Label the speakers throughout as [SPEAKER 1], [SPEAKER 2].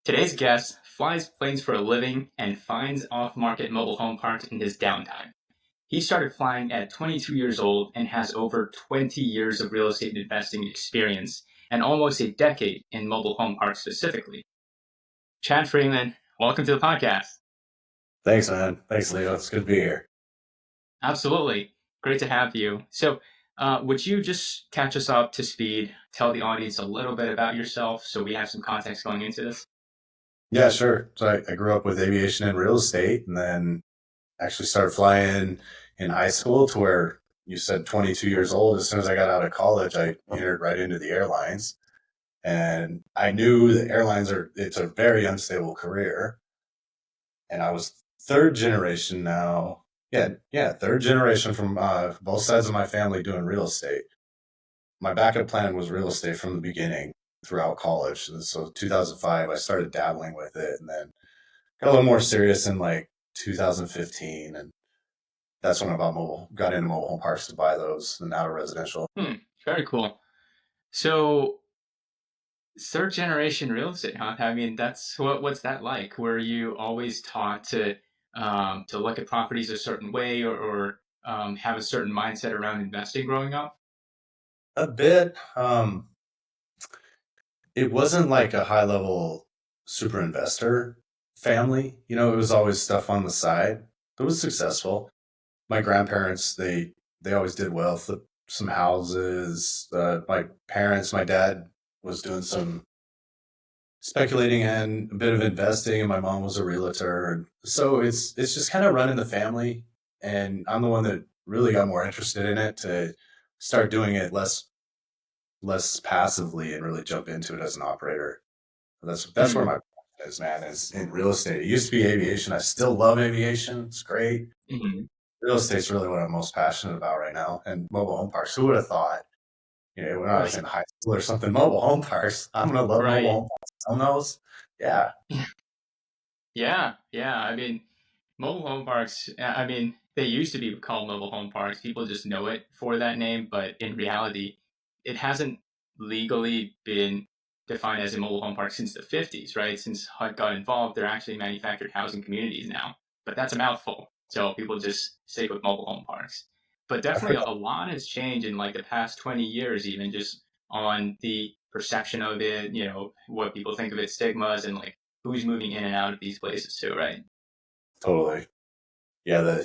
[SPEAKER 1] Today's guest flies planes for a living and finds off-market mobile home parks in his downtime. He started flying at 22 years old and has over 20 years of real estate investing experience and almost a decade in mobile home parks specifically. Chad Freeman, welcome to the podcast.
[SPEAKER 2] Thanks, man. Thanks, Leo. It's good to be here.
[SPEAKER 1] Absolutely. Great to have you. So, would you just catch us up to speed, tell the audience a little bit about yourself so we have some context going into this?
[SPEAKER 2] Yeah, sure. So I grew up with aviation and real estate, and then actually started flying in high school to where you said 22 years old. As soon as I got out of college, I entered right into the airlines. And I knew that it's a very unstable career. And I was third generation now. Yeah, third generation from both sides of my family doing real estate. My backup plan was real estate from the beginning throughout college. And so 2005, I started dabbling with it and then got a little more serious in like 2015. And that's when got into mobile home parks to buy those and out of residential.
[SPEAKER 1] Very cool. So, third generation real estate, huh? I mean, what's that like? Were you always taught to look at properties a certain way or have a certain mindset around investing growing up?
[SPEAKER 2] A bit. It wasn't like a high level super investor family. It was always stuff on the side. It was successful. My grandparents, they always did well, flipped some houses. My dad was doing some speculating and a bit of investing, and my mom was a realtor. So it's just kind of running the family, and I'm the one that really got more interested in it to start doing it less passively and really jump into it as an operator. That's where my passion is, man, is in real estate. It used to be aviation. I still love aviation. It's great.
[SPEAKER 1] Mm-hmm.
[SPEAKER 2] Real estate's really what I'm most passionate about right now. And mobile home parks. Who would have thought? When I was in high school or something, mobile home parks. I'm gonna love
[SPEAKER 1] Right.
[SPEAKER 2] mobile home parks. On those, yeah.
[SPEAKER 1] Yeah, yeah. I mean, mobile home parks, I mean, they used to be called mobile home parks. People just know it for that name, but in reality, it hasn't legally been defined as a mobile home park since the 50s, right? Since HUD got involved, they're actually manufactured housing communities now. But that's a mouthful. So people just stick with mobile home parks. But
[SPEAKER 2] I've heard
[SPEAKER 1] definitely a lot has changed in like the past 20 years, even just on the perception of it, what people think of it, stigmas, and like who's moving in and out of these places too, right?
[SPEAKER 2] totally. Yeah,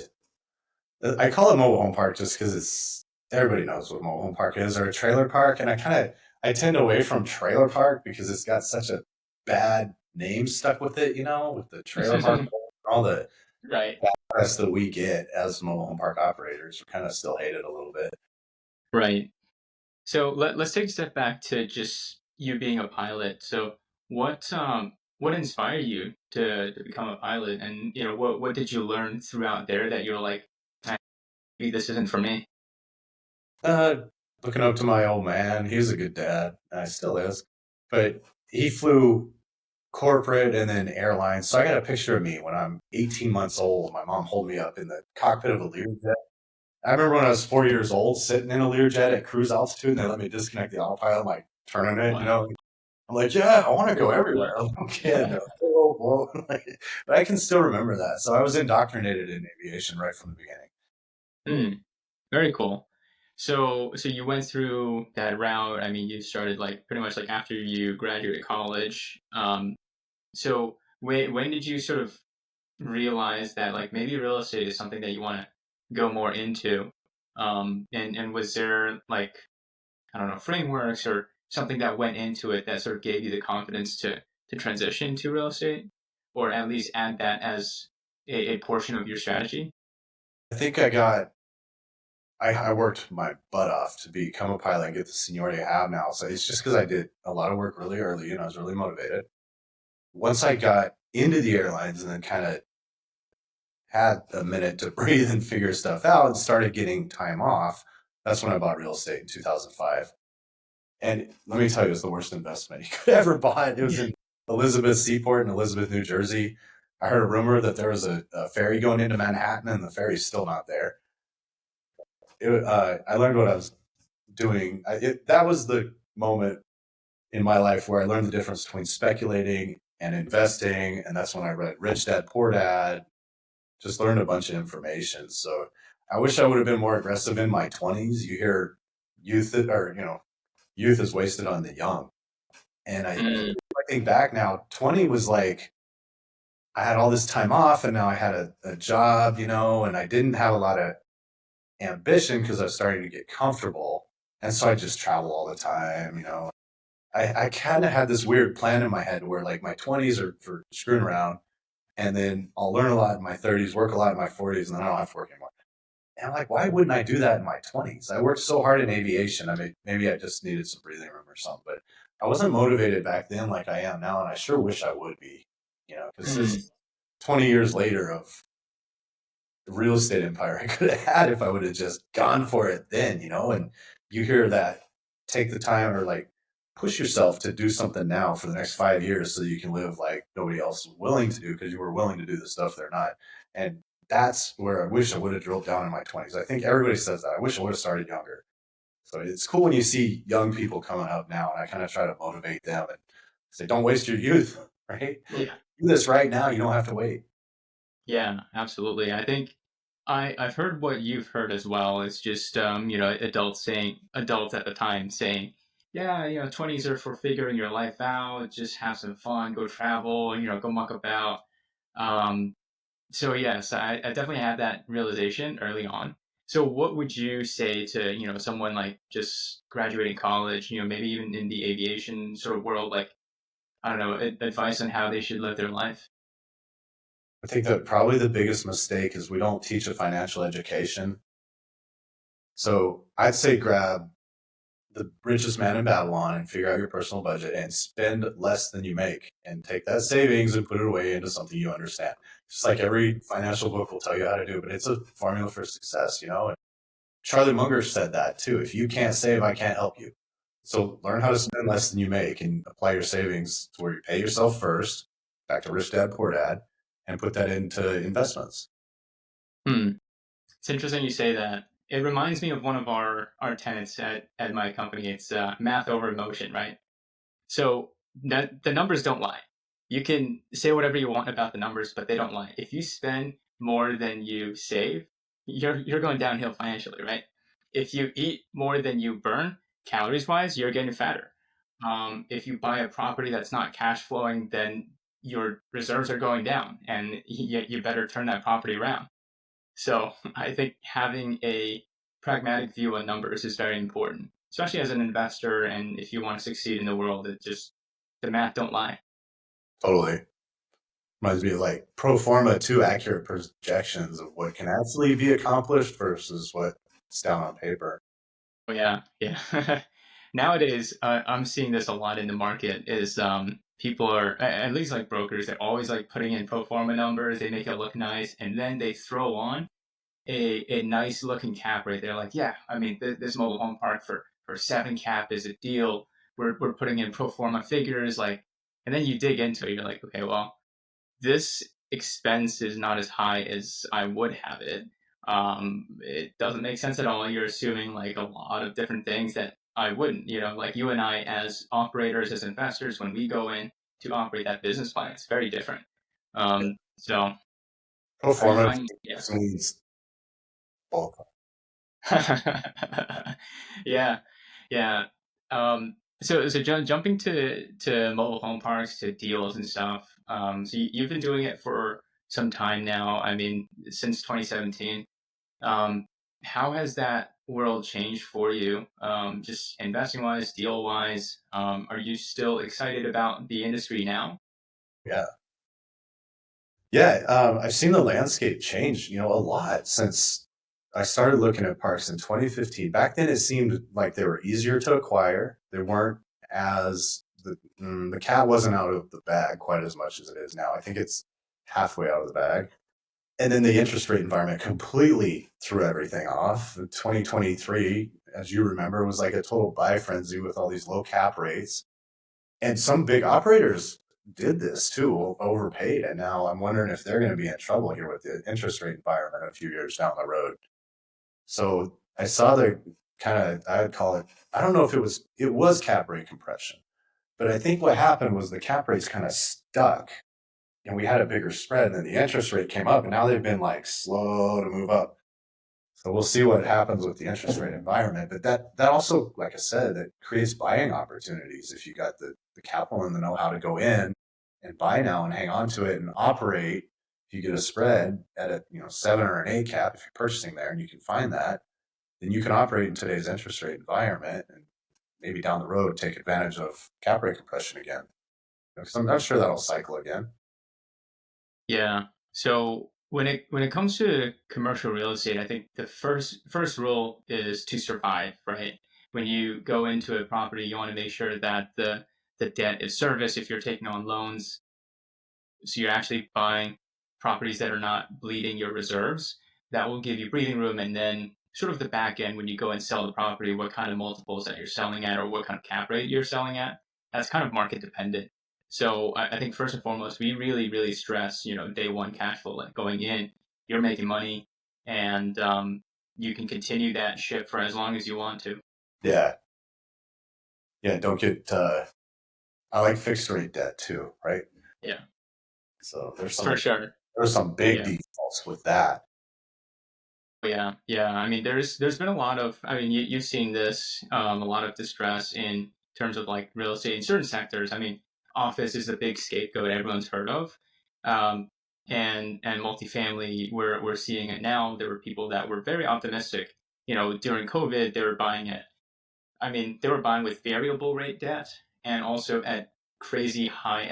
[SPEAKER 2] I call it mobile home park just because everybody knows what mobile home park is, or a trailer park, and I tend away from trailer park because it's got such a bad name stuck with it, with the trailer park, all the
[SPEAKER 1] Right,
[SPEAKER 2] press that we get as mobile home park operators. We kind of still hate it a little bit.
[SPEAKER 1] right. So let's take a step back to just you being a pilot. So what inspired you to become a pilot, and what did you learn throughout there that you're like, "Ah, maybe this isn't for me."
[SPEAKER 2] Uh, Looking up to my old man. He was a good dad. Still is. But he flew corporate and then airlines. So I got a picture of me when I'm 18 months old. My mom holding me up in the cockpit of a Learjet. I remember when I was 4 years old, sitting in a Learjet at cruise altitude, and they let me disconnect the autopilot, like turning it.
[SPEAKER 1] Wow.
[SPEAKER 2] I'm like, yeah, I want to go everywhere. I'm a kid. Whoa, whoa. But I can still remember that. So I was indoctrinated in aviation right from the beginning.
[SPEAKER 1] Very cool. So you went through that route. I mean, you started like pretty much like after you graduated college. So when did you sort of realize that like maybe real estate is something that you want to go more into? And was there like, I don't know, frameworks or something that went into it that sort of gave you the confidence to transition to real estate, or at least add that as a portion of your strategy?
[SPEAKER 2] I think I worked my butt off to become a pilot and get the seniority I have now. So it's just because I did a lot of work really early and I was really motivated. Once I got into the airlines and then kind of had a minute to breathe and figure stuff out and started getting time off, that's when I bought real estate in 2005. And let me tell you, it was the worst investment you could ever buy. It was in Elizabeth Seaport in Elizabeth, New Jersey. I heard a rumor that there was a ferry going into Manhattan and the ferry's still not there. I learned what I was doing. That was the moment in my life where I learned the difference between speculating and investing. And that's when I read Rich Dad Poor Dad, just learned a bunch of information. So I wish I would have been more aggressive in my 20s. You hear youth, or, youth is wasted on the young. And
[SPEAKER 1] Mm,
[SPEAKER 2] I think back now, 20 was like, I had all this time off and now I had a job, and I didn't have a lot of ambition because I was starting to get comfortable. And so I just travel all the time. I kind of had this weird plan in my head where like my 20s are for screwing around, and then I'll learn a lot in my 30s, work a lot in my 40s, and then I don't have to work anymore. And I'm like, why wouldn't I do that in my 20s? I worked so hard in aviation. I mean, maybe I just needed some breathing room or something, but I wasn't motivated back then like I am now. And I sure wish I would be, because this
[SPEAKER 1] mm,
[SPEAKER 2] is 20 years later of the real estate empire I could have had if I would have just gone for it then. And you hear that, take the time, or like push yourself to do something now for the next 5 years so you can live like nobody else is willing to do because you were willing to do the stuff they're not. And that's where I wish I would have drilled down in my 20s. I think everybody says that. I wish I would have started younger. So it's cool when you see young people coming up now, and I kind of try to motivate them and say, don't waste your youth, right?
[SPEAKER 1] yeah.
[SPEAKER 2] Do this right now. You don't have to wait.
[SPEAKER 1] Yeah, absolutely. I think I've heard what you've heard as well. It's just adults at the time saying, yeah, 20s are for figuring your life out, just have some fun, go travel, go muck about. Um, so yes, I definitely had that realization early on. So what would you say to, someone like just graduating college, maybe even in the aviation sort of world, like, I don't know, advice on how they should live their life?
[SPEAKER 2] I think that probably the biggest mistake is we don't teach a financial education. So I'd say grab the richest man in Babylon and figure out your personal budget and spend less than you make and take that savings and put it away into something you understand. Just like every financial book will tell you how to do, but it's a formula for success. And Charlie Munger said that too. If you can't save, I can't help you. So learn how to spend less than you make and apply your savings to where you pay yourself first, back to Rich Dad Poor Dad, and put that into investments.
[SPEAKER 1] Hmm. It's interesting you say that. It reminds me of one of our tenants at my company. It's math over emotion, right? So the numbers don't lie. You can say whatever you want about the numbers, but they don't lie. If you spend more than you save, you're going downhill financially, right? If you eat more than you burn, calories wise, you're getting fatter. If you buy a property that's not cash flowing, then your reserves are going down, and you better turn that property around. So I think having a pragmatic view on numbers is very important, especially as an investor. And if you want to succeed in the world, it just, the math don't lie.
[SPEAKER 2] Totally. Reminds me of like pro forma, too accurate projections of what can actually be accomplished versus what's down on paper.
[SPEAKER 1] Oh yeah, yeah. Nowadays, I'm seeing this a lot in the market. Is people are at least like brokers. They're always like putting in pro forma numbers. They make it look nice, and then they throw on a nice looking cap rate. They're like, yeah, I mean, this mobile home park for 7 cap is a deal. We're putting in pro forma figures, like, and then you dig into it. You're like, okay, well, this expense is not as high as I would have it. It doesn't make sense at all. You're assuming like a lot of different things that I wouldn't. Like you and I, as operators, as investors, when we go in to operate that business plan, it's very different. So
[SPEAKER 2] Pro
[SPEAKER 1] are you
[SPEAKER 2] forma
[SPEAKER 1] finding? Yeah.
[SPEAKER 2] just means bulk.
[SPEAKER 1] Yeah, yeah. So jumping to mobile home parks to deals and stuff. So you've been doing it for some time now. I mean, since 2017. Um, how has that world changed for you? Just investing wise, deal wise. Are you still excited about the industry now?
[SPEAKER 2] Yeah. Yeah, I've seen the landscape change, a lot since I started looking at parks in 2015. Back then, it seemed like they were easier to acquire. They weren't as the cat wasn't out of the bag quite as much as it is now. I think it's halfway out of the bag. And then the interest rate environment completely threw everything off. 2023, as you remember, was like a total buy frenzy with all these low cap rates. And some big operators did this too, overpaid. And now I'm wondering if they're going to be in trouble here with the interest rate environment a few years down the road. So I saw the kind of, I would call it, I don't know if it was cap rate compression. But I think what happened was the cap rates kind of stuck and we had a bigger spread and then the interest rate came up and now they've been like slow to move up. So we'll see what happens with the interest rate environment. But that also, like I said, that creates buying opportunities if you got the capital and the know-how to go in and buy now and hang on to it and operate. If you get a spread at a 7 or an 8 cap, if you're purchasing there and you can find that, then you can operate in today's interest rate environment and maybe down the road take advantage of cap rate compression again. Because I'm not sure that'll cycle again.
[SPEAKER 1] Yeah. So when it comes to commercial real estate, I think the first rule is to survive, right? When you go into a property, you want to make sure that the debt is serviced if you're taking on loans. So you're actually buying properties that are not bleeding your reserves. That will give you breathing room, and then sort of the back end when you go and sell the property, what kind of multiples that you're selling at, or what kind of cap rate you're selling at. That's kind of market dependent. So I think first and foremost, we really stress, day one cash flow, like going in, you're making money, and you can continue that ship for as long as you want to.
[SPEAKER 2] Yeah. Yeah. Don't get, I like fixed rate debt too, right?
[SPEAKER 1] Yeah,
[SPEAKER 2] So
[SPEAKER 1] for sure.
[SPEAKER 2] there's some big
[SPEAKER 1] Yeah.
[SPEAKER 2] defaults with that.
[SPEAKER 1] Yeah, yeah. I mean, there's been a lot of. I mean, you've seen this, a lot of distress in terms of like real estate in certain sectors. I mean, office is a big scapegoat everyone's heard of, um, and multifamily. We're seeing it now. There were people that were very optimistic. During COVID, they were buying it. I mean, they were buying with variable rate debt and also at crazy high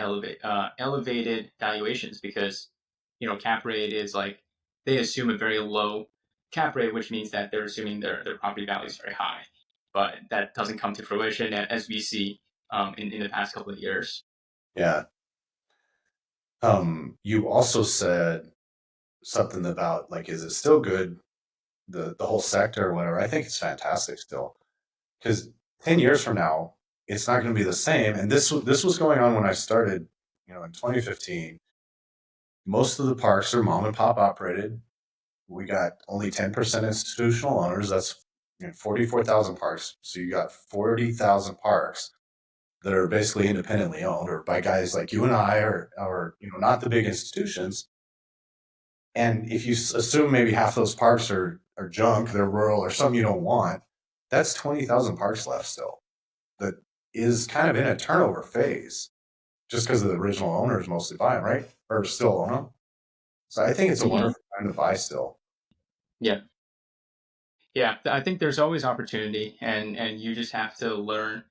[SPEAKER 1] elevated valuations because, cap rate is like they assume a very low cap rate, which means that they're assuming their property value is very high. But that doesn't come to fruition as we see in the past couple of years.
[SPEAKER 2] Yeah. You also said something about like, is it still good? The whole sector or whatever. I think it's fantastic still because 10 years from now, it's not going to be the same. And this was going on when I started, in 2015. Most of the parks are mom and pop operated. We got only 10% institutional owners. That's 44,000 parks. So you got 40,000 parks that are basically independently owned or by guys like you and I or not the big institutions. And if you assume maybe half those parks are junk, they're rural or something you don't want, that's 20,000 parks left still that is kind of in a turnover phase just because of the original owners mostly buy them, right? Or still own them. So I think it's a
[SPEAKER 1] Hmm.
[SPEAKER 2] wonderful time to buy still.
[SPEAKER 1] Yeah, yeah. I think there's always opportunity, and you just have to learn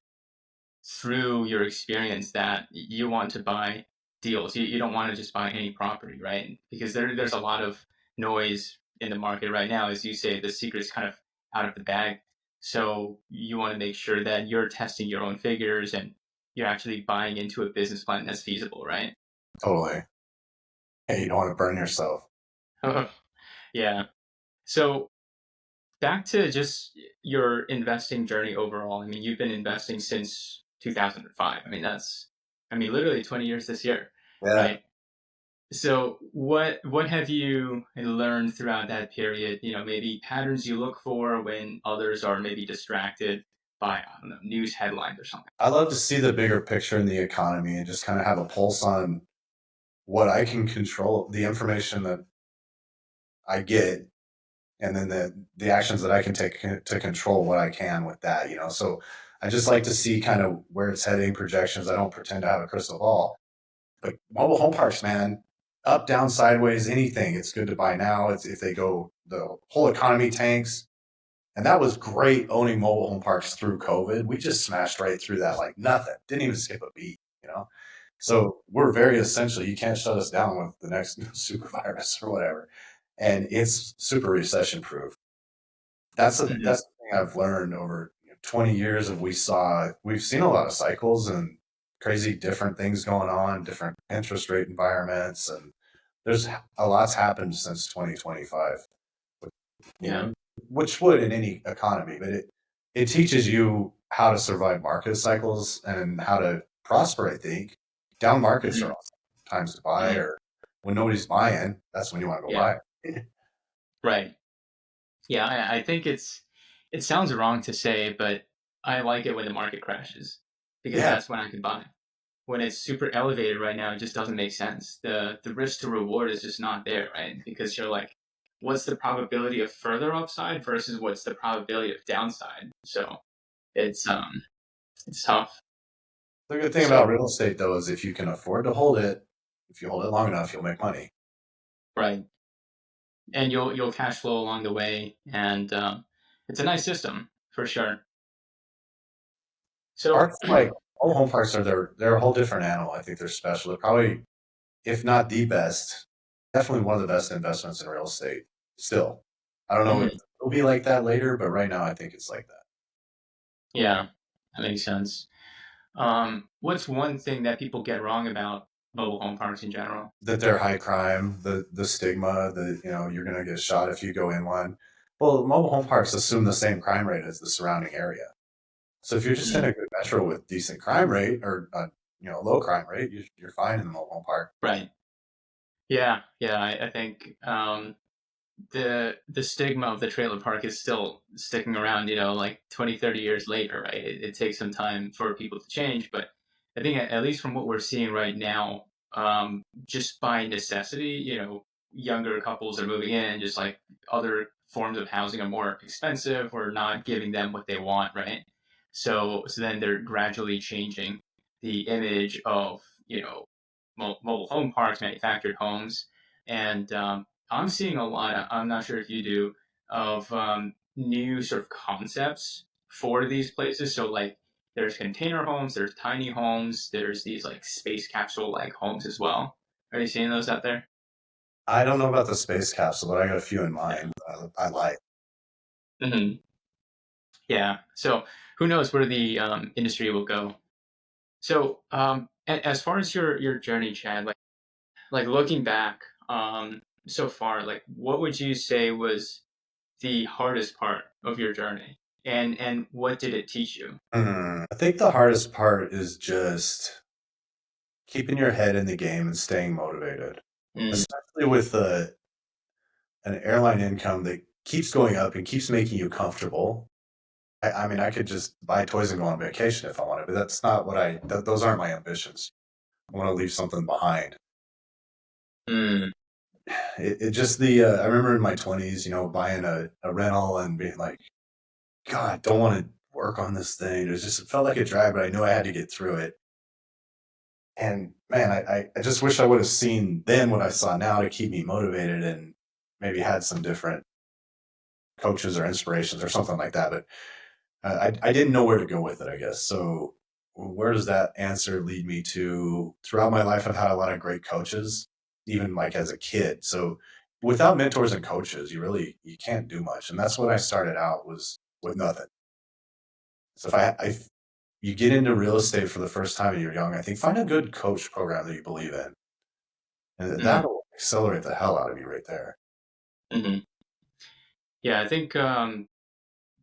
[SPEAKER 1] through your experience that you want to buy deals. You don't want to just buy any property, right? Because there's a lot of noise in the market right now. As you say, the secret's kind of out of the bag. So you want to make sure that you're testing your own figures and you're actually buying into a business plan that's feasible, right?
[SPEAKER 2] Totally. Hey, you don't want to burn yourself.
[SPEAKER 1] Yeah. So back to just your investing journey overall. I mean, you've been investing since 2005. I mean, literally 20 years this year,
[SPEAKER 2] Yeah.
[SPEAKER 1] right? So what have you learned throughout that period? Maybe patterns you look for when others are maybe distracted by, I don't know, news headlines or something.
[SPEAKER 2] I love to see the bigger picture in the economy and just kind of have a pulse on what I can control, the information that I get, and then the actions that I can take to control what I can with that. So I just like to see kind of where it's heading, projections. I don't pretend to have a crystal ball. But mobile home parks, man, up, down, sideways, anything. It's good to buy now. It's if they go, the whole economy tanks. And that was great owning mobile home parks through COVID. We just smashed right through that like nothing. Didn't even skip a beat. So we're very essential. You can't shut us down with the next super virus or whatever. And it's super recession proof.
[SPEAKER 1] Mhm.
[SPEAKER 2] That's the thing I've learned over 20 years of we've seen a lot of cycles and crazy different things going on, different interest rate environments, and there's a lot's happened since 2025. you
[SPEAKER 1] Yeah.
[SPEAKER 2] know, which would in any economy, but it teaches you how to survive market cycles and how to prosper, I think. Down markets are
[SPEAKER 1] Mhm.
[SPEAKER 2] awesome times to buy,
[SPEAKER 1] Mhm.
[SPEAKER 2] or when nobody's buying, that's when you want to go
[SPEAKER 1] Yeah.
[SPEAKER 2] buy.
[SPEAKER 1] Right. Yeah. I think it sounds wrong to say, but I like it when the market crashes because
[SPEAKER 2] Yeah,
[SPEAKER 1] that's when I could buy. When it's super elevated right now, it just doesn't make sense. The risk to reward is just not there, right? Because you're like, what's the probability of further upside versus what's the probability of downside? So it's it's tough.
[SPEAKER 2] the good thing about
[SPEAKER 1] So
[SPEAKER 2] real estate though is if you can afford to hold it, if you hold it long enough, you'll make money.
[SPEAKER 1] right, and you'll cash flow along the way, and it's a nice system for sure. So
[SPEAKER 2] Parks like all home parks are they're a whole different animal. I think they're special. They're probably, if not the best, definitely one of the best investments in real estate. Still, I don't know if
[SPEAKER 1] mhm,
[SPEAKER 2] it'll be like that later, but right now I think it's like that.
[SPEAKER 1] yeah, that makes sense. What's one thing that people get wrong about mobile home parks in general?
[SPEAKER 2] That they're high crime, the stigma, that you're gonna get shot if you go in one. Well, mobile home parks assume the same crime rate as the surrounding area. So if you're just in
[SPEAKER 1] Mm,
[SPEAKER 2] a good metro with decent crime rate or low crime rate, you're fine in the mobile home park.
[SPEAKER 1] right. Yeah, yeah. I think the stigma of the trailer park is still sticking around, like 20, 30 years later, right? It takes some time for people to change, but I think at least from what we're seeing right now, just by necessity, younger couples are moving in, just like other forms of housing are more expensive or not giving them what they want, right? So then they're gradually changing the image of, mobile home parks, manufactured homes, and I'm seeing a lot of, I'm not sure if you do, of new sort of concepts for these places. So, like, there's container homes, there's tiny homes, there's these like space capsule like homes as well. Are you seeing those out there?
[SPEAKER 2] I don't know about the space capsule, but I got a few in
[SPEAKER 1] Yeah.
[SPEAKER 2] mind. I like.
[SPEAKER 1] Hmm. Yeah. So, who knows where the industry will go? So, as far as your journey, Chad, like looking back, so far, like, what would you say was the hardest part of your journey, and what did it teach you?
[SPEAKER 2] I think the hardest part is just keeping your head in the game and staying motivated,
[SPEAKER 1] Mm,
[SPEAKER 2] especially with an airline income that keeps going up and keeps making you comfortable. I mean, I could just buy toys and go on vacation if I wanted, but that's not what those aren't my ambitions. I want to leave something behind.
[SPEAKER 1] mm,
[SPEAKER 2] It just I remember in my 20s, buying a rental and being like, God, I don't want to work on this thing. It felt like a drag, but I knew I had to get through it. And man, I just wish I would have seen then what I saw now to keep me motivated and maybe had some different coaches or inspirations or something like that. But I didn't know where to go with it, I guess. So where does that answer lead me to? Throughout my life, I've had a lot of great coaches, even like as a kid. So without mentors and coaches, you can't do much. And that's what I started out was with nothing. So if you get into real estate for the first time and you're young, I think find a good coach program that you believe in, and
[SPEAKER 1] mm,
[SPEAKER 2] that'll accelerate the hell out of you right there.
[SPEAKER 1] mm. Yeah, I think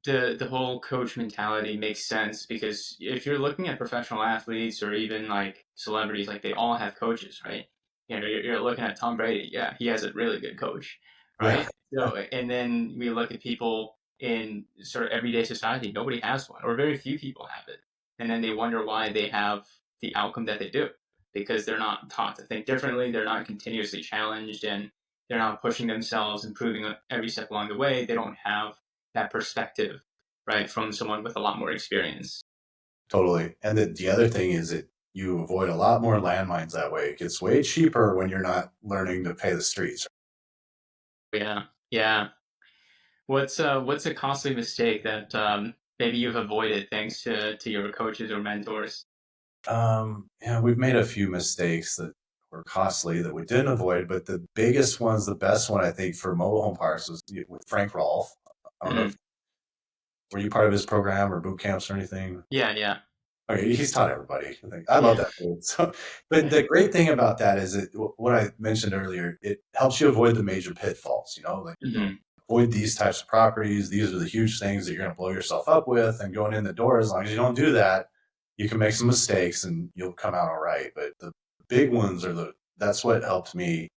[SPEAKER 1] the whole coach mentality makes sense because if you're looking at professional athletes or even like celebrities, like they all have coaches, right? You're looking at Tom Brady. Yeah, he has a really good coach,
[SPEAKER 2] Yeah,
[SPEAKER 1] right? So, and then we look at people in sort of everyday society. Nobody has one, or very few people have it, and then they wonder why they have the outcome that they do because they're not taught to think differently. They're not continuously challenged, and they're not pushing themselves, improving every step along the way. They don't have that perspective, right, from someone with a lot more experience.
[SPEAKER 2] totally. And the other thing is that you avoid a lot more landmines that way. It gets way cheaper when you're not learning to pay the streets.
[SPEAKER 1] Yeah, yeah. What's a costly mistake that maybe you've avoided thanks to your coaches or mentors?
[SPEAKER 2] Yeah, we've made a few mistakes that were costly that we didn't avoid, but the biggest ones, the best one I think for mobile home parks was with Frank Rolfe. I don't know
[SPEAKER 1] Mm.
[SPEAKER 2] if were you part of his program or boot camps or anything.
[SPEAKER 1] Yeah, yeah.
[SPEAKER 2] Okay, he's taught everybody. I love
[SPEAKER 1] Yeah.
[SPEAKER 2] that dude. So, but the great thing about that is what I mentioned earlier. It helps you avoid the major pitfalls. Like
[SPEAKER 1] Hmm.
[SPEAKER 2] avoid these types of properties. These are the huge things that you're going to blow yourself up with. And going in the door, as long as you don't do that, you can make some mistakes and you'll come out all right. But the big ones are that's what helped me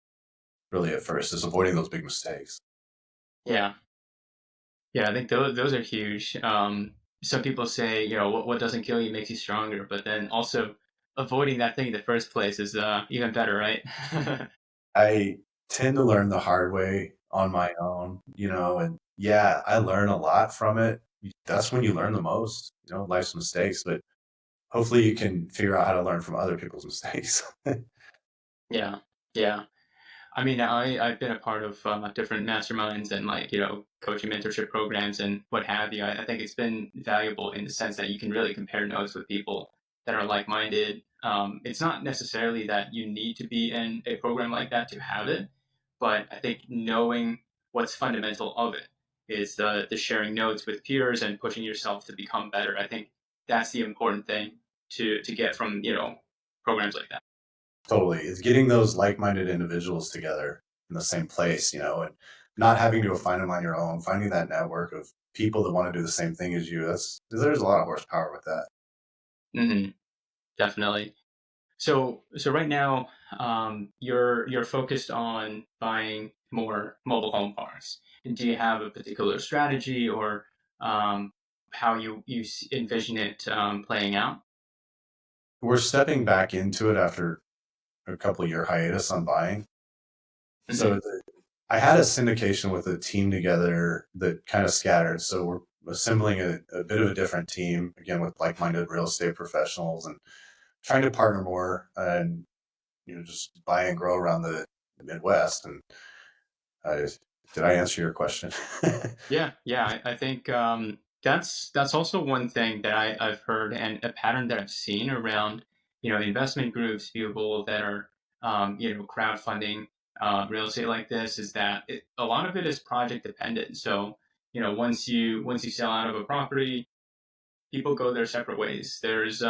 [SPEAKER 2] really at first is avoiding those big mistakes.
[SPEAKER 1] Yeah. Yeah, I think those are huge. some people say, what doesn't kill you makes you stronger, but then also avoiding that thing in the first place is even better, right?
[SPEAKER 2] I tend to learn the hard way on my own, and yeah, I learn a lot from it. That's when you learn the most, life's mistakes, but hopefully you can figure out how to learn from other people's mistakes.
[SPEAKER 1] Yeah, yeah. I mean, I've been a part of different masterminds and like coaching mentorship programs and what have you. I think it's been valuable in the sense that you can really compare notes with people that are like minded. It's not necessarily that you need to be in a program like that to have it, but I think knowing what's fundamental of it is the sharing notes with peers and pushing yourself to become better. I think that's the important thing to get from programs like that.
[SPEAKER 2] Totally. It's getting those like-minded individuals together in the same place, and not having to find them on your own, finding that network of people that want to do the same thing as you. There's a lot of horsepower with that.
[SPEAKER 1] Hmm. Definitely. So right now, you're focused on buying more mobile home parks. And do you have a particular strategy or how you envision it playing out?
[SPEAKER 2] We're stepping back into it after a couple year hiatus on buying.
[SPEAKER 1] Hmm.
[SPEAKER 2] So I had a syndication with a team together that kind of scattered. So we're assembling a bit of a different team again with like-minded real estate professionals and trying to partner more and just buy and grow around the Midwest. And I, did I answer your question?
[SPEAKER 1] Yeah, yeah. I think that's also one thing that I've heard and a pattern that I've seen around investment groups, people that are crowdfunding real estate like this is that a lot of it is project dependent. So once you sell out of a property, people go their separate ways. There's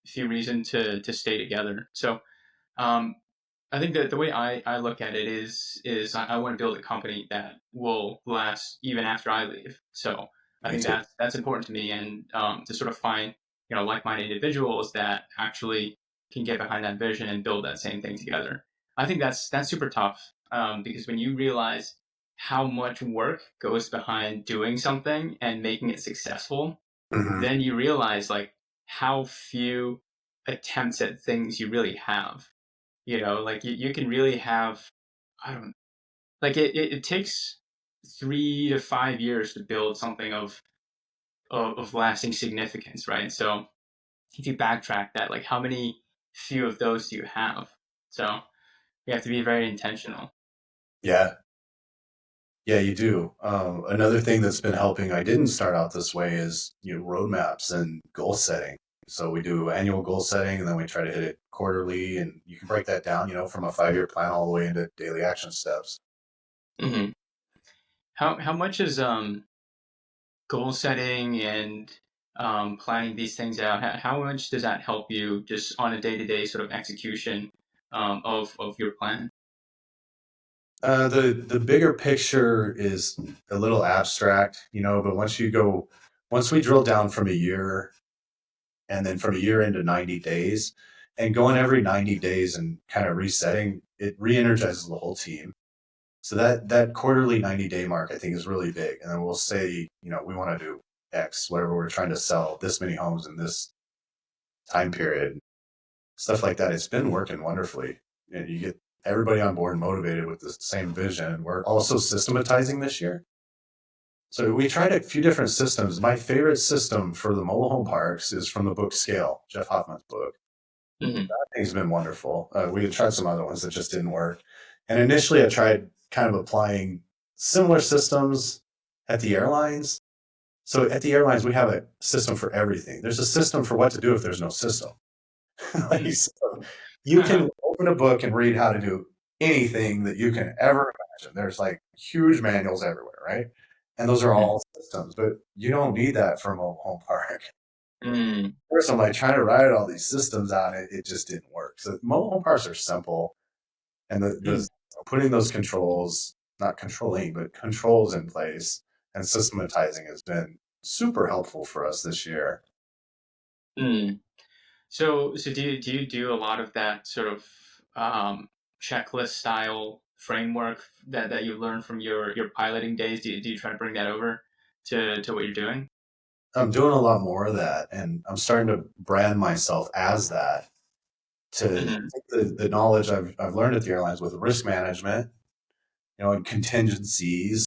[SPEAKER 1] few reason to stay together. So um, I think that the way I look at it is I want to build a company that will last even after I leave. So I
[SPEAKER 2] Me
[SPEAKER 1] think
[SPEAKER 2] too.
[SPEAKER 1] that's important to me, and to sort of find like-minded individuals that actually can get behind that vision and build that same thing together. I think that's super tough because when you realize how much work goes behind doing something and making it successful,
[SPEAKER 2] Hmm.
[SPEAKER 1] then you realize like how few attempts at things you really have. Like you can really have, I don't like it takes 3 to 5 years to build something of lasting significance, right? So if you backtrack that, like how many few of those do you have? So you have to be very intentional.
[SPEAKER 2] Yeah, yeah, you do. Another thing that's been helping, I didn't start out this way, is roadmaps and goal setting. So we do annual goal setting, and then we try to hit it quarterly, and you can break that down, from a 5 year plan all the way into daily action steps.
[SPEAKER 1] Hmm. How much is goal setting and planning these things out? How much does that help you just on a day to day sort of execution of your plan?
[SPEAKER 2] The bigger picture is a little abstract, but once we drill down from a year and then from a year into 90 days and going every 90 days and kind of resetting, it re-energizes the whole team. So that quarterly 90-day mark, I think, is really big. And then we'll say, we want to do X, whatever we're trying to sell, this many homes in this time period, stuff like that. It's been working wonderfully. And you get everybody on board and motivated with the same vision. We're also systematizing this year. So we tried a few different systems. My favorite system for the mobile home parks is from the book Scale, Jeff Hoffman's book.
[SPEAKER 1] Hmm.
[SPEAKER 2] That thing's been wonderful. We had tried some other ones that just didn't work. And initially, I tried kind of applying similar systems at the airlines. So at the airlines, we have a system for everything. There's a system for what to do if there's no system. Like,
[SPEAKER 1] Hmm.
[SPEAKER 2] so you can open a book and read how to do anything that you can ever imagine. There's like huge manuals everywhere, right? And those are all systems, but you don't need that for a mobile home park.
[SPEAKER 1] Hmm.
[SPEAKER 2] First, I'm like trying to write all these systems on it. It just didn't work. So mobile home parks are simple, and the
[SPEAKER 1] Hmm.
[SPEAKER 2] putting those controls, not controlling, but controls in place and systematizing has been super helpful for us this year.
[SPEAKER 1] Hmm. So do you do a lot of that sort of checklist style framework that you learned from your piloting days? Do you try to bring that over to what you're doing?
[SPEAKER 2] I'm doing a lot more of that, and I'm starting to brand myself as that to
[SPEAKER 1] Hmm.
[SPEAKER 2] take the knowledge I've learned at the airlines with risk management, and contingencies.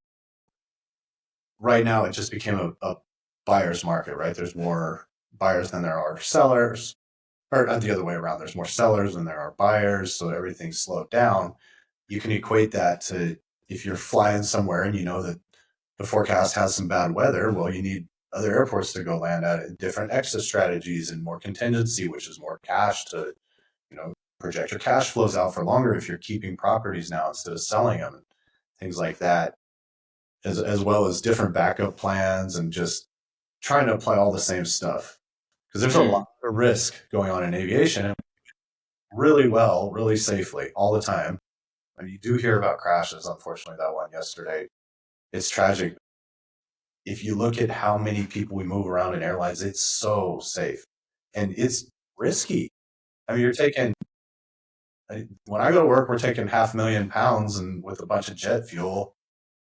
[SPEAKER 2] Right now, it just became a buyer's market, right? There's more buyers than there are sellers, or the other way around. There's more sellers than there are buyers, so everything's slowed down. You can equate that to if you're flying somewhere and you know that the forecast has some bad weather, well, you need other airports to go land at it, different exit strategies and more contingency, which is more cash to, you know, project your cash flows out for longer if you're keeping properties now instead of selling them and things like that, as well as different backup plans and just trying to apply all the same stuff. Because there's a lot
[SPEAKER 1] Hmm.
[SPEAKER 2] of risk going on in aviation really well, really safely all the time. I mean, you do hear about crashes, unfortunately, that one yesterday. It's tragic. If you look at how many people we move around in airlines, it's so safe and it's risky. I mean, when I go to work, we're taking 500,000 pounds and with a bunch of jet fuel,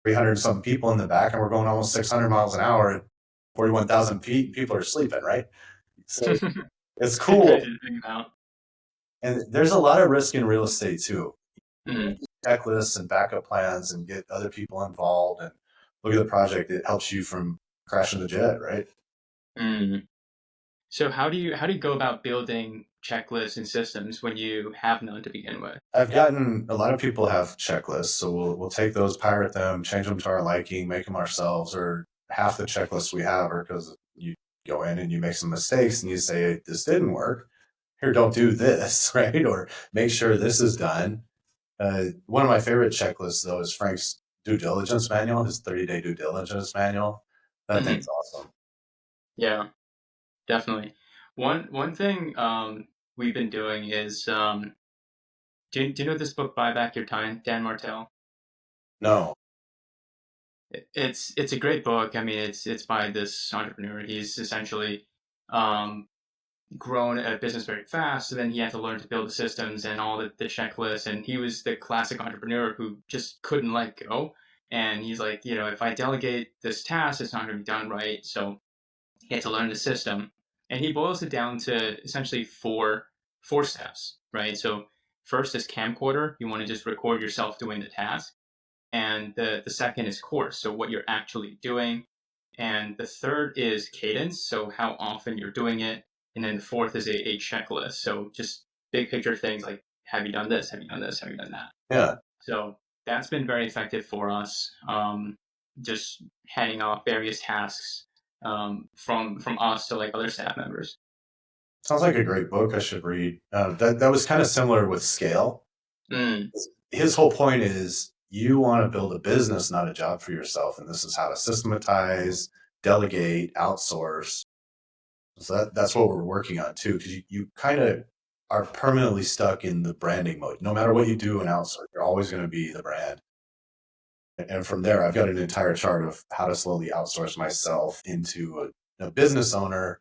[SPEAKER 2] 300 some people in the back, and we're going almost 600 miles an hour at 41,000 feet. People are sleeping, right? So it's
[SPEAKER 1] Crazy
[SPEAKER 2] cool.
[SPEAKER 1] to think about.
[SPEAKER 2] And there's a lot of risk in real estate too.
[SPEAKER 1] Hmm.
[SPEAKER 2] Checklists and backup plans and get other people involved and look at the project. It helps you from crashing the jet, right?
[SPEAKER 1] Hmm. So how do you go about building checklists and systems when you have none to begin with?
[SPEAKER 2] I've gotten a lot of people have checklists, so we'll take those, pirate them, change them to our liking, make them ourselves. Or half the checklists we have are because you go in and you make some mistakes and you say, "Hey, this didn't work. Here, don't do this," right? Or make sure this is done. One of my favorite checklists though is Frank's due diligence manual, his 30-day due diligence manual. That thing's
[SPEAKER 1] Hmm.
[SPEAKER 2] awesome.
[SPEAKER 1] Yeah, definitely. One thing we've been doing is do you know this book Buy Back Your Time, Dan Martell?
[SPEAKER 2] No.
[SPEAKER 1] It's a great book. I mean, it's by this entrepreneur. He's essentially um, grown a business very fast, so then he had to learn to build the systems and all the checklists. And he was the classic entrepreneur who just couldn't let go. And he's like, if I delegate this task, it's not going to be done right. So he had to learn the system, and he boils it down to essentially four steps, right? So first is camcorder. You want to just record yourself doing the task, and the second is course, so what you're actually doing, and the third is cadence, so how often you're doing it, and then the fourth is a checklist, so just big picture things like have you done this, have you done this, have you done that.
[SPEAKER 2] Yeah.
[SPEAKER 1] So that's been very effective for us. Just handing off various tasks from us to like other staff members.
[SPEAKER 2] Sounds like a great book I should read. That was kind of similar with Scale.
[SPEAKER 1] Mm,
[SPEAKER 2] His whole point is you want to build a business, not a job for yourself. And this is how to systematize, delegate, outsource. So that's what we're working on too, because you kind of are permanently stuck in the branding mode. No matter what you do in outsource, you're always going to be the brand. And from there, I've got an entire chart of how to slowly outsource myself into a business owner,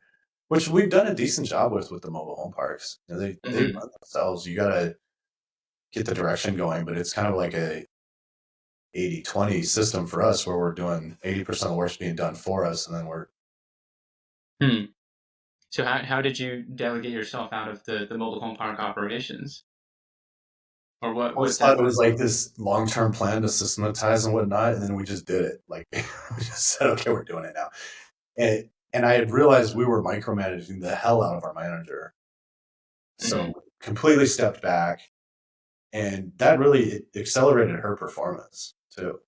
[SPEAKER 2] which we've done a decent job with the mobile home parks. They
[SPEAKER 1] hmm.
[SPEAKER 2] run themselves. You got to get the direction going, but it's kind of like a 80-20 system for us where we're doing 80% of the work's being done for us. And then we're,
[SPEAKER 1] Hmm. So how did you delegate yourself out of the mobile home park operations, or
[SPEAKER 2] I
[SPEAKER 1] what's
[SPEAKER 2] always
[SPEAKER 1] that
[SPEAKER 2] thought it
[SPEAKER 1] like?
[SPEAKER 2] was like this long-term plan to systematize and whatnot. And then we just did it. Like we just said, okay, we're doing it now. And I had realized we were micromanaging the hell out of our manager.
[SPEAKER 1] Hmm.
[SPEAKER 2] So completely stepped back, and that really accelerated her performance too.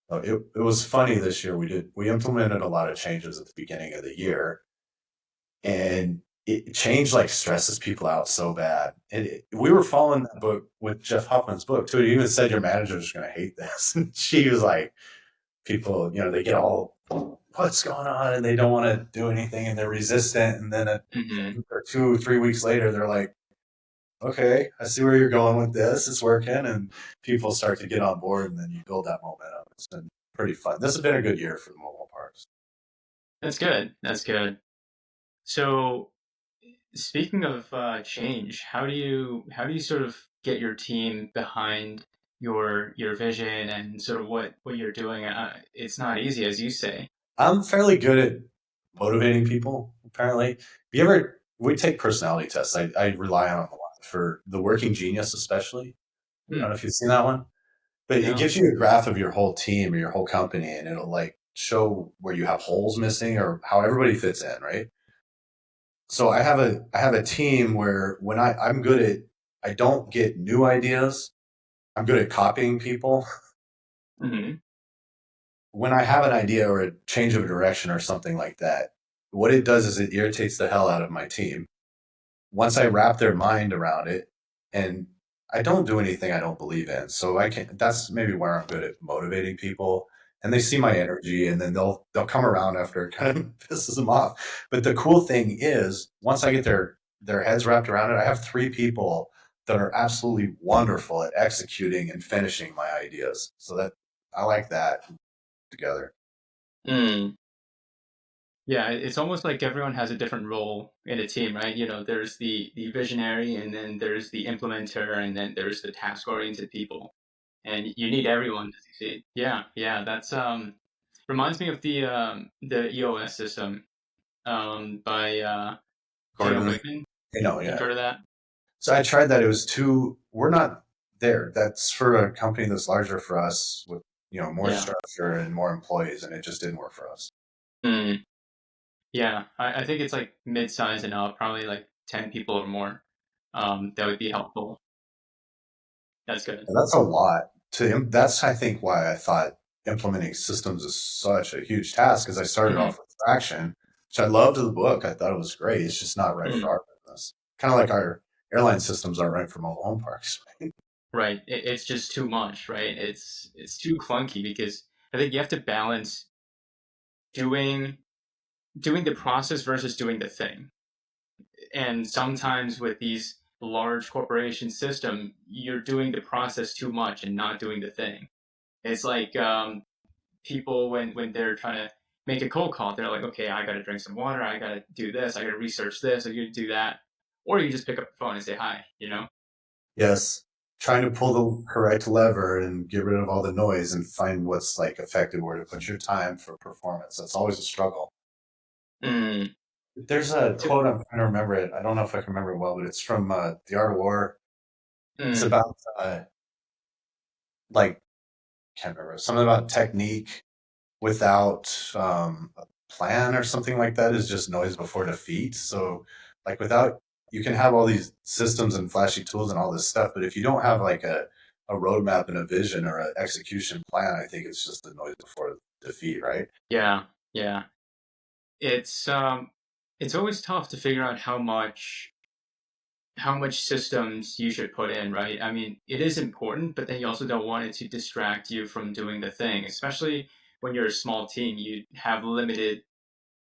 [SPEAKER 2] So it was funny this year. We implemented a lot of changes at the beginning of the year, and change like stresses people out so bad. And we were following that book with Jeff Hoffman's book too. He even said your manager's going to hate this, and she was like, people, they get all what's going on, and they don't want to do anything, and they're resistant, and then a
[SPEAKER 1] Hmm.
[SPEAKER 2] week or 2 3 weeks later, they're like, okay, I see where you're going with this. It's working, and people start to get on board, and then you build that momentum. It's been pretty fun. This has been a good year for the mobile parks.
[SPEAKER 1] That's good. That's good. So speaking of change, how do you sort of get your team behind your vision and sort of what you're doing? It's not easy, as you say.
[SPEAKER 2] I'm fairly good at motivating people. Apparently, you ever we take personality tests. I rely on them a lot for the Working Genius, especially. I don't
[SPEAKER 1] Hmm.
[SPEAKER 2] know if you've seen that one, but it
[SPEAKER 1] No.
[SPEAKER 2] gives you a graph of your whole team or your whole company, and it'll like show where you have holes missing or how everybody fits in, right? So I have a team where when I'm good at I don't get new ideas. I'm good at copying people.
[SPEAKER 1] Hmm.
[SPEAKER 2] When I have an idea or a change of direction or something like that, what it does is it irritates the hell out of my team. Once I wrap their mind around it, and I don't do anything I don't believe in. So I can that's maybe where I'm good at motivating people. And they see my energy and then they'll come around after it kind of pisses them off. But the cool thing is once I get their heads wrapped around it, I have three people that are absolutely wonderful at executing and finishing my ideas. So that I like that together.
[SPEAKER 1] Mm. Yeah, it's almost like everyone has a different role in a team, right? There's the visionary, and then there's the implementer, and then there's the task-oriented people, and you need everyone to succeed. Yeah, yeah, that's reminds me of the EOS system by Jim
[SPEAKER 2] Gordon,
[SPEAKER 1] Quickman. You've
[SPEAKER 2] yeah.
[SPEAKER 1] heard of that?
[SPEAKER 2] So I tried that. It was too. We're not there. That's for a company that's larger for us with more
[SPEAKER 1] Yeah.
[SPEAKER 2] structure and more employees, and it just didn't work for us.
[SPEAKER 1] Mm. Yeah, I think it's like mid-size and up, probably like 10 people or more. That would be helpful. That's good.
[SPEAKER 2] And that's a lot That's I think why I thought implementing systems is such a huge task because I started
[SPEAKER 1] Hmm.
[SPEAKER 2] off with Traction, which I loved the book. I thought it was great. It's just not right for
[SPEAKER 1] Hmm.
[SPEAKER 2] our business. Kind of like our airline systems aren't right for mobile home parks.
[SPEAKER 1] Right. It's just too much, right? It's too clunky because I think you have to balance doing doing the process versus doing the thing. And sometimes with these large corporation system, you're doing the process too much and not doing the thing. It's like people when they're trying to make a cold call, they're like, okay, I got to drink some water, I got to do this, I got to research this, I got to do that, or you just pick up the phone and say hi.
[SPEAKER 2] Yes, trying to pull the correct lever and get rid of all the noise and find what's like effective where to put your time for performance. That's always a struggle.
[SPEAKER 1] Mm.
[SPEAKER 2] There's a
[SPEAKER 1] To,
[SPEAKER 2] quote, I'm trying to remember it. I don't know if I can remember it well, but it's from The Art of War. It's
[SPEAKER 1] mm.
[SPEAKER 2] about like can't remember something about technique without a plan or something like that is just noise before defeat. So like without you can have all these systems and flashy tools and all this stuff, but if you don't have like a roadmap and a vision or an execution plan, I think it's just the noise before defeat, right?
[SPEAKER 1] Yeah, yeah. It's it's always tough to figure out how much systems you should put in, right? I mean, it is important, but then you also don't want it to distract you from doing the thing, especially when you're a small team. You have limited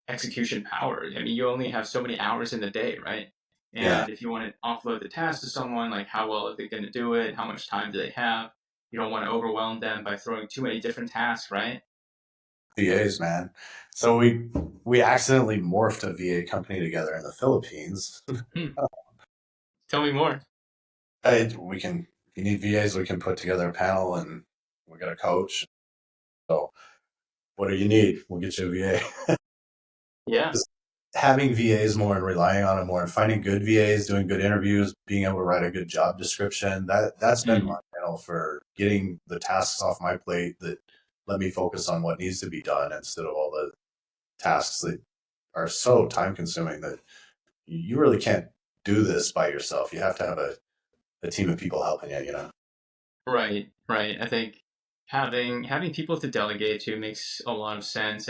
[SPEAKER 1] execution power. I mean, you only have so many hours in the day, right?
[SPEAKER 2] Yeah.
[SPEAKER 1] And if you want to offload the task to someone, like how well are they going to do it? How much time do they have? You don't want to overwhelm them by throwing too many different tasks, right?
[SPEAKER 2] VAs, man. So we accidentally morphed a VA company together in the Philippines.
[SPEAKER 1] Hmm. Tell me more.
[SPEAKER 2] We can if you need VAs, we can put together a panel and we got a coach. So what do you need? We'll get you a VA.
[SPEAKER 1] Yeah.
[SPEAKER 2] Just having VAs more and relying on them more and finding good VAs, doing good interviews, being able to write a good job description. That's been
[SPEAKER 1] Mm.
[SPEAKER 2] monumental for getting the tasks off my plate that let me focus on what needs to be done instead of all the tasks that are so time consuming that you really can't do this by yourself. You have to have a team of people helping you.
[SPEAKER 1] Right, right. I think having people to delegate to makes a lot of sense.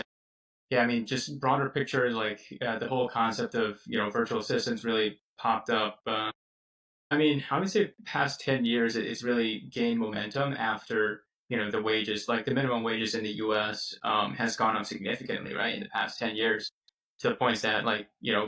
[SPEAKER 1] Yeah, I mean, just broader picture, like the whole concept of virtual assistants really popped up. I mean, I would say past 10 years, it's really gained momentum after the wages, like the minimum wages in the U.S. Has gone up significantly, right, in the past 10 years, to the point that like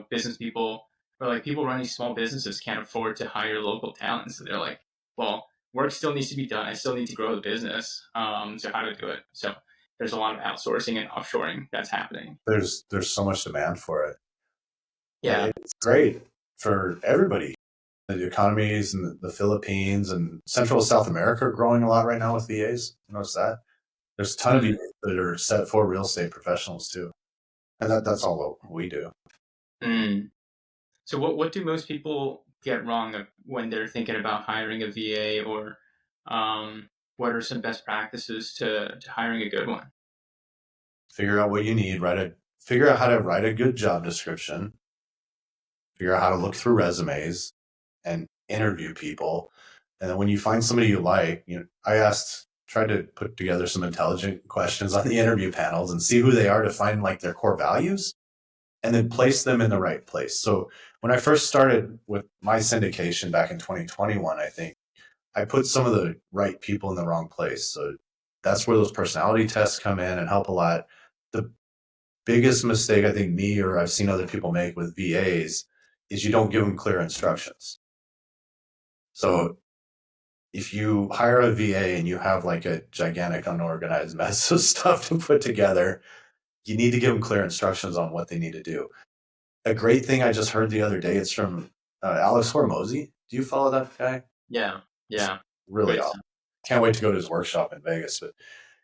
[SPEAKER 1] business people or like people running small businesses can't afford to hire local talent, so they're like, well, work still needs to be done. I still need to grow the business. So how to do it? So there's a lot of outsourcing and offshoring that's happening.
[SPEAKER 2] There's so much demand for it.
[SPEAKER 1] Yeah.
[SPEAKER 2] It's great for everybody. The economies in the Philippines and Central South America are growing a lot right now with VAs. You notice that? There's a ton of
[SPEAKER 1] Mm.
[SPEAKER 2] VAs that are set for real estate professionals too. And that's all what we do.
[SPEAKER 1] Mm. So what do most people get wrong when they're thinking about hiring a VA, or what are some best practices to hiring a good one?
[SPEAKER 2] Figure out what you need, figure out how to write a good job description, figure out how to look through resumes and interview people. And then when you find somebody you like, tried to put together some intelligent questions on the interview panels and see who they are to find like their core values and then place them in the right place. So when I first started with my syndication back in 2021, I think I put some of the right people in the wrong place. So that's where those personality tests come in and help a lot. The biggest mistake I think me or I've seen other people make with VAs is you don't give them clear instructions. So if you hire a VA and you have like a gigantic unorganized mess of stuff to put together, you need to give them clear instructions on what they need to do. A great thing I just heard the other day, it's from Alex Hormozy. Do you follow that guy?
[SPEAKER 1] Yeah, yeah,
[SPEAKER 2] Really
[SPEAKER 1] great
[SPEAKER 2] awesome.
[SPEAKER 1] stuff.
[SPEAKER 2] Can't wait to go to his workshop in Vegas. But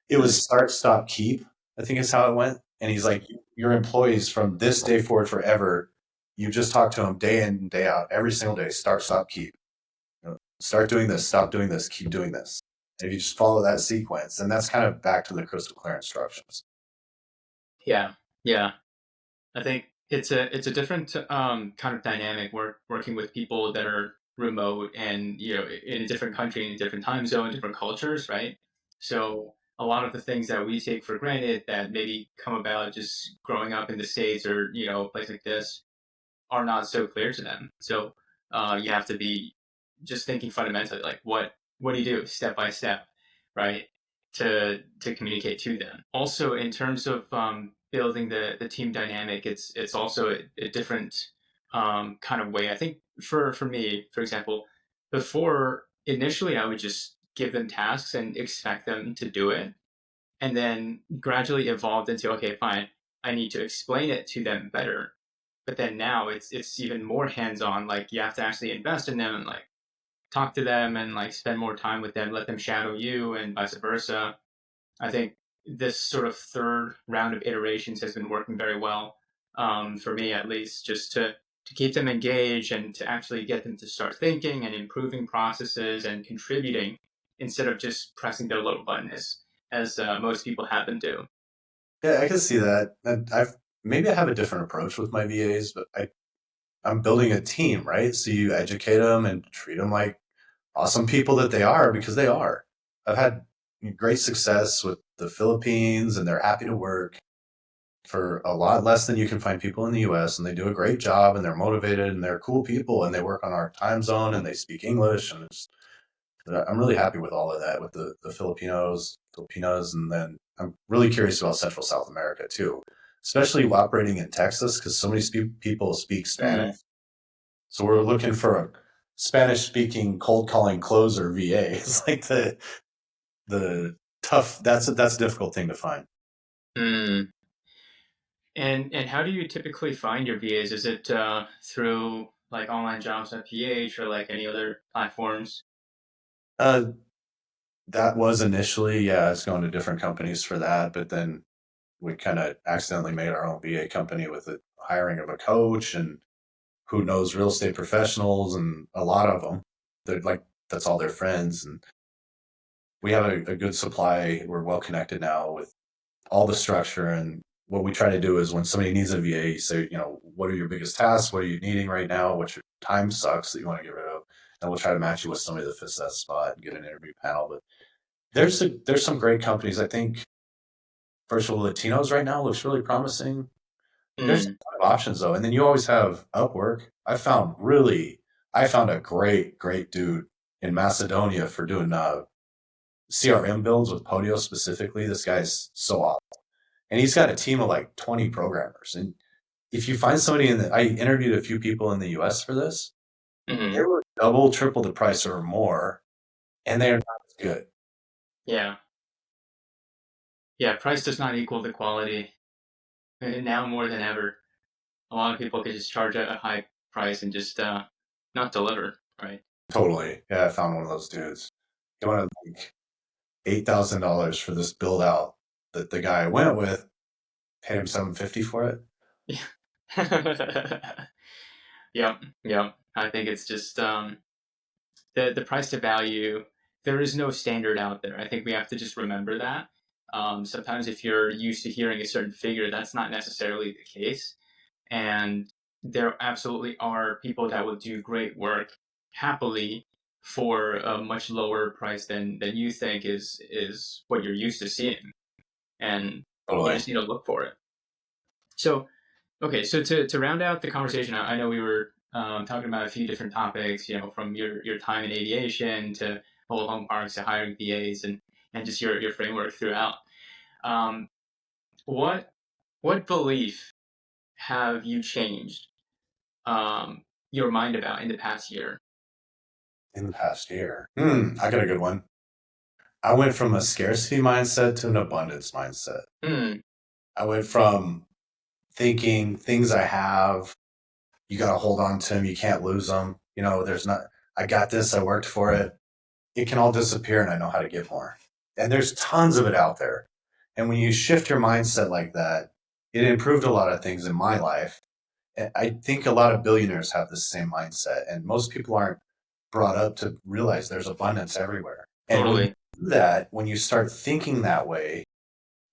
[SPEAKER 2] it was
[SPEAKER 1] Nice.
[SPEAKER 2] start, stop, keep, I think is how it went. And he's like, your employees from this day forward forever, you just talk to them day in, day out, every single day, start, stop, keep. Start doing this, stop doing this, keep doing this. And if you just follow that sequence, and that's kind of back to the crystal clear instructions.
[SPEAKER 1] Yeah, yeah. I think it's a different kind of dynamic working with people that are remote and in a different country, in a different time zone, different cultures, right? So a lot of the things that we take for granted that maybe come about just growing up in the States or a place like this are not so clear to them. So you have to be just thinking fundamentally, like what do you do step by step, right? To communicate to them. Also, in terms of building the team dynamic, it's also a different kind of way. I think for me, for example, before initially I would just give them tasks and expect them to do it, and then gradually evolved into, okay, fine, I need to explain it to them better. But then now it's even more hands on. Like you have to actually invest in them and like talk to them and like spend more time with them, let them shadow you, and vice versa. I think this sort of third round of iterations has been working very well, for me at least, just to keep them engaged and to actually get them to start thinking and improving processes and contributing instead of just pressing their little button as most people have them do.
[SPEAKER 2] Yeah, I can see that. And maybe I have a different approach with my VAs, but I'm building a team, right? So you educate them and treat them like awesome people that they are because they are. I've had great success with the Philippines and they're happy to work for a lot less than you can find people in the US and they do a great job and they're motivated and they're cool people and they work on our time zone and they speak English and I'm really happy with all of that with the Filipinos and then I'm really curious about Central South America too, especially operating in Texas because so many people speak Spanish.
[SPEAKER 1] Mm.
[SPEAKER 2] So we're looking for a Spanish speaking cold calling closer VA. It's like the tough. That's a difficult thing to find.
[SPEAKER 1] Mm. And how do you typically find your VAs? Is it through like online jobs.ph or like any other platforms?
[SPEAKER 2] Uh, that was initially, yeah, I was going to different companies for that, but then we kind of accidentally made our own VA company with the hiring of a coach and who knows real estate professionals and a lot of them. They're like that's all their friends, and we have a good supply. We're well connected now with all the structure. And what we try to do is when somebody needs a VA, you say, what are your biggest tasks? What are you needing right now? What's your time sucks that you want to get rid of? And we'll try to match you with somebody that fits that spot and get an interview panel. But there's some great companies. I think Virtual Latinos right now looks really promising. There's a
[SPEAKER 1] Mm.
[SPEAKER 2] ton of options though. And then you always have Upwork. I found a great dude in Macedonia for doing CRM builds with Podio specifically. This guy's so awesome. And he's got a team of like 20 programmers. And if you find somebody I interviewed a few people in the US for this, they
[SPEAKER 1] Hmm.
[SPEAKER 2] were double, triple the price or more, and they're not as good.
[SPEAKER 1] Yeah. Yeah. Price does not equal the quality. And now more than ever, a lot of people could just charge a high price and just not deliver, right?
[SPEAKER 2] Totally. Yeah, I found one of those dudes. He wanted like $8,000 for this build out that the guy I went with paid him $750 for it.
[SPEAKER 1] Yep, yep. I think it's just the price to value. There is no standard out there. I think we have to just remember that. Sometimes if you're used to hearing a certain figure, that's not necessarily the case. And there absolutely are people that will do great work happily for a much lower price than you think is what you're used to seeing. And you
[SPEAKER 2] Totally.
[SPEAKER 1] just need to look for it. So okay, so to round out the conversation, I know we were talking about a few different topics, from your time in aviation to mobile home parks to hiring VAs and just your framework throughout. Um, what what belief have you changed your mind about in the past year?
[SPEAKER 2] In the past year. I got a good one. I went from a scarcity mindset to an abundance mindset.
[SPEAKER 1] Hmm.
[SPEAKER 2] I went from thinking things I have, you got to hold on to them, you can't lose them. There's not, I got this, I worked for it. It can all disappear and I know how to get more. And there's tons of it out there. And when you shift your mindset like that, it improved a lot of things in my life. And I think a lot of billionaires have the same mindset, and most people aren't brought up to realize there's abundance everywhere. And when you
[SPEAKER 1] Totally.
[SPEAKER 2] do that, when you start thinking that way,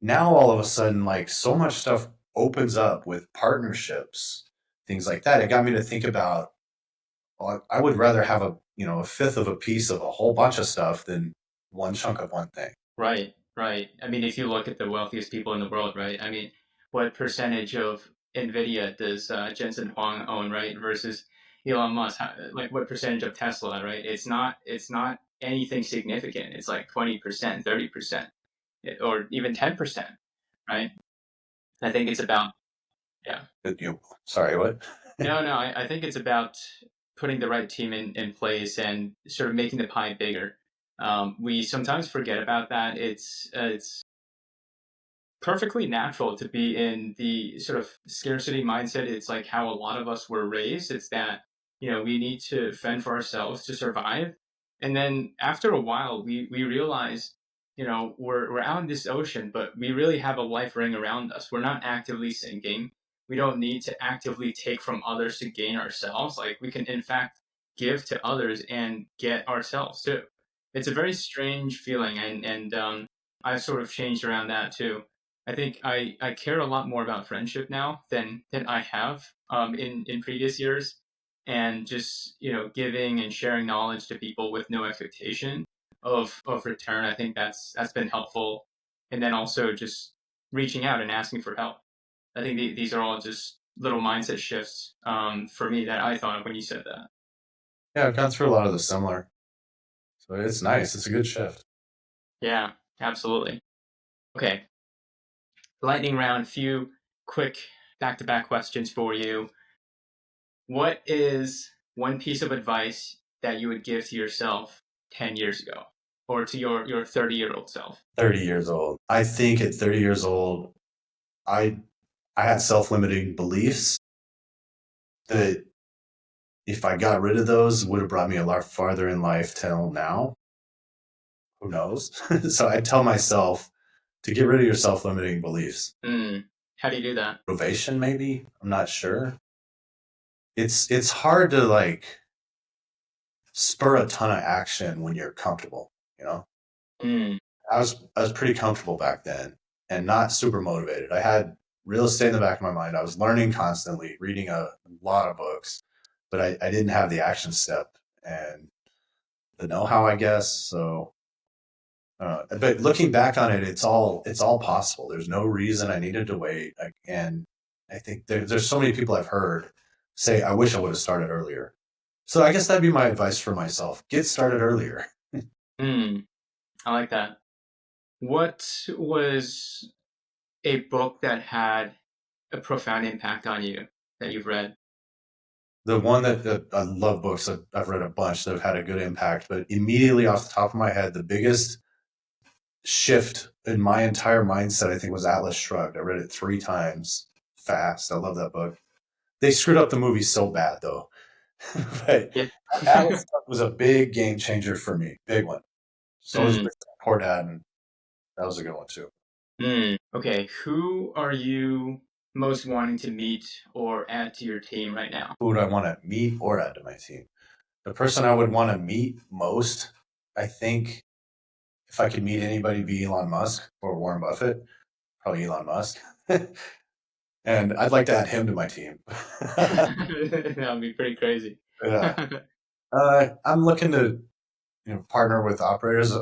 [SPEAKER 2] now all of a sudden, like so much stuff opens up with partnerships, things like that. It got me to think about, well, I would rather have a fifth of a piece of a whole bunch of stuff than one chunk of one thing.
[SPEAKER 1] Right, right. I mean, if you look at the wealthiest people in the world, right? I mean, what percentage of Nvidia does Jensen Huang own, right? Versus Elon Musk, like what percentage of Tesla, right? It's not anything significant. It's like 20%, 30%, or even 10%, right? I think it's about yeah.
[SPEAKER 2] Sorry, what?
[SPEAKER 1] No, no, I think it's about putting the right team in place and sort of making the pie bigger. We sometimes forget about that. It's perfectly natural to be in the sort of scarcity mindset. It's like how a lot of us were raised. It's that, we need to fend for ourselves to survive. And then after a while, we realize, we're out in this ocean, but we really have a life ring around us. We're not actively sinking. We don't need to actively take from others to gain ourselves. Like we can, in fact, give to others and get ourselves too. It's a very strange feeling. And I've sort of changed around that too. I think I care a lot more about friendship now than I have in previous years, and just giving and sharing knowledge to people with no expectation of return. I think that's been helpful, and then also just reaching out and asking for help. I think these are all just little mindset shifts for me that I thought of when you said that.
[SPEAKER 2] Yeah, I've gone through a lot of the similar. So it's nice. It's a good shift.
[SPEAKER 1] Yeah, absolutely. Okay, lightning round. Few quick back-to-back questions for you. What is one piece of advice that you would give to yourself 10 years ago or to your 30-year-old self?
[SPEAKER 2] 30 years old. I think at 30 years old, I I had self-limiting beliefs that if I got rid of those would have brought me a lot farther in life till now. Who knows? So I tell myself to get rid of your self-limiting beliefs.
[SPEAKER 1] How do you do that?
[SPEAKER 2] Motivation, maybe? I'm not sure. It's hard to like spur a ton of action when you're comfortable, you know?
[SPEAKER 1] Mm,
[SPEAKER 2] I was pretty comfortable back then and not super motivated. I had real estate in the back of my mind. I was learning constantly, reading a lot of books, but I didn't have the action step and the know-how, I guess. So, but looking back on it, it's all possible. There's no reason I needed to wait. And I think there's so many people I've heard say, "I wish I would have started earlier." So I guess that'd be my advice for myself: get started earlier.
[SPEAKER 1] mm, I like that. What was a book that had a profound impact on you that you've read?
[SPEAKER 2] The one that I love books. I've read a bunch that have had a good impact, but immediately off the top of my head, the biggest shift in my entire mindset, I think, was Atlas Shrugged. I read it 3 times fast. I love that book. They screwed up the movie so bad, though. But
[SPEAKER 1] Yeah.
[SPEAKER 2] Atlas Shrugged was a big game changer for me. Big one. So was
[SPEAKER 1] mm,
[SPEAKER 2] Rich Poor Dad, and that was a good one too.
[SPEAKER 1] okay, who are you most wanting to meet or add to your team right now?
[SPEAKER 2] Who would I want to meet or add to my team? The person I would want to meet most, I think, if I could meet anybody, be Elon Musk or Warren Buffett. Probably Elon Musk. And I'd like to add him to my team.
[SPEAKER 1] That would be pretty crazy.
[SPEAKER 2] Yeah. I'm looking to partner with operators.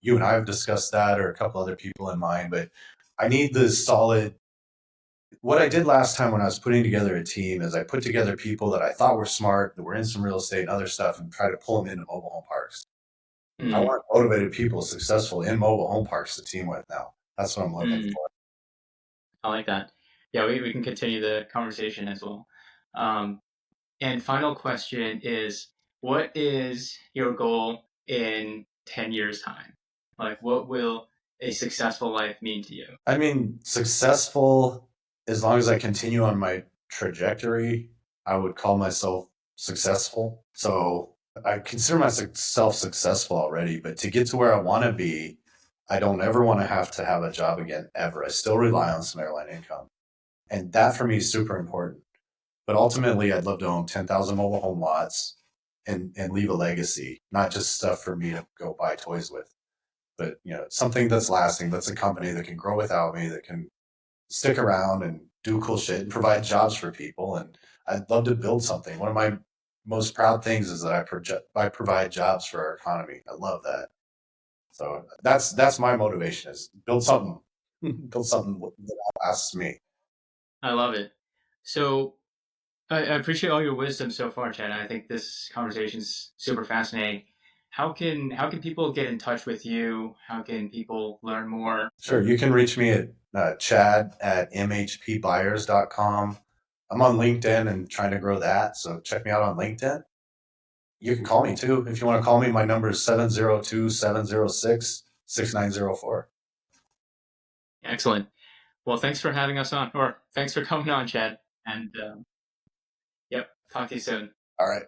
[SPEAKER 2] You and I have discussed that, or a couple other people in mind, but I need the solid. What I did last time when I was putting together a team is I put together people that I thought were smart, that were in some real estate and other stuff, and try to pull them into mobile home parks. I
[SPEAKER 1] Mm,
[SPEAKER 2] want motivated people successful in mobile home parks to team with now. That's what I'm looking
[SPEAKER 1] mm,
[SPEAKER 2] for.
[SPEAKER 1] I like that. Yeah, we can continue the conversation as well. Um, and final question is, what is your goal in 10 years' time? Like, what will a successful life mean to you?
[SPEAKER 2] I mean, successful, as long as I continue on my trajectory, I would call myself successful. So I consider myself successful already, but to get to where I want to be, I don't ever want to have a job again, ever. I still rely on some airline income. And that for me is super important. But ultimately, I'd love to own 10,000 mobile home lots and leave a legacy, not just stuff for me to go buy toys with, but something that's lasting, that's a company that can grow without me, that can stick around and do cool shit and provide jobs for people. And I'd love to build something. One of my most proud things is that I provide jobs for our economy. I love that. So that's my motivation, is build something, build something that lasts me.
[SPEAKER 1] I love it. So I appreciate all your wisdom so far, Chad. I think this conversation's super fascinating. How can people get in touch with you? How can people learn more?
[SPEAKER 2] Sure. You can reach me at Chad at mhpbuyers.com. I'm on LinkedIn and trying to grow that. So check me out on LinkedIn. You can call me too. If you want to call me, my number is 702-706-6904.
[SPEAKER 1] Excellent. Well, thanks for having us on, or thanks for coming on, Chad. And yep, talk to you soon.
[SPEAKER 2] All right.